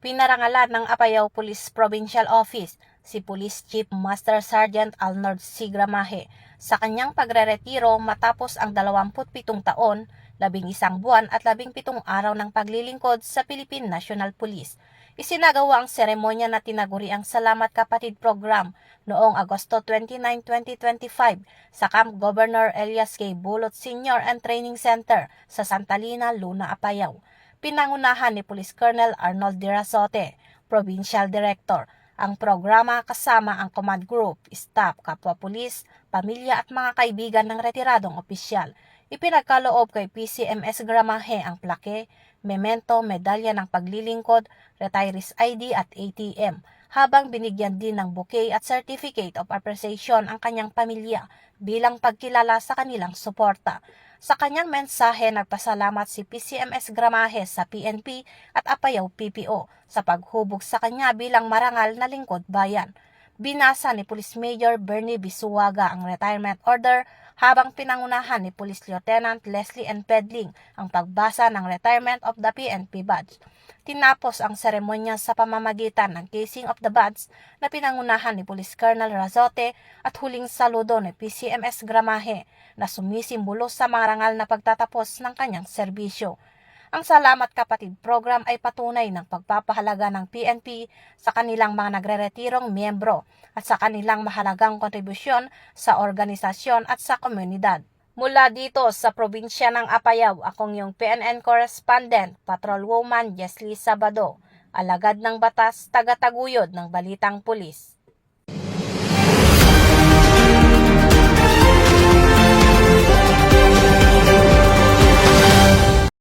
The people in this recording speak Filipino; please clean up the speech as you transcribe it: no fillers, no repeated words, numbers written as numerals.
Pinarangalan ng Apayao Police Provincial Office si Police Chief Master Sergeant Arnold C. Gramaje sa kanyang pagreretiro matapos ang 27 taon, 11 buwan at 17 araw ng paglilingkod sa Philippine National Police. Isinagawa ang seremonya na tinaguri ang Salamat Kapatid Program noong Agosto 29, 2025 sa Camp Governor Elias K. Bulot Senior and Training Center sa Santa Lina, Luna, Apayao. Pinangunahan ni Police Colonel Arnold D. Razote, Provincial Director, ang programa kasama ang command group, staff, kapwa pulis, pamilya at mga kaibigan ng retiradong opisyal. Ipinagkaloob kay PCMS Gramaje ang plaque, memento, medalya ng paglilingkod, retirees ID at ATM, habang binigyan din ng bouquet at certificate of appreciation ang kanyang pamilya bilang pagkilala sa kanilang suporta. Sa kanyang mensahe, nagpasalamat si PCMS Gramaje sa PNP at Apayao PPO sa paghubog sa kanya bilang marangal na lingkod bayan. Binasa ni Police Major Bernie Bisuaga ang retirement order habang pinangunahan ni Police Lieutenant Leslie N. Pedling ang pagbasa ng Retirement of the PNP Badge. Tinapos ang seremonya sa pamamagitan ng casing of the badge na pinangunahan ni Police Colonel Razote at huling saludo ni PCMS Gramaje na sumisimbolo sa marangal na pagtatapos ng kanyang serbisyo. Ang Salamat Kapatid Program ay patunay ng pagpapahalaga ng PNP sa kanilang mga nagreretirong miyembro at sa kanilang mahalagang kontribusyon sa organisasyon at sa komunidad. Mula dito sa probinsya ng Apayao, akong yung PNN Correspondent, Patrolwoman Jesly Sabado, alagad ng batas, taga-taguyod ng Balitang Pulis.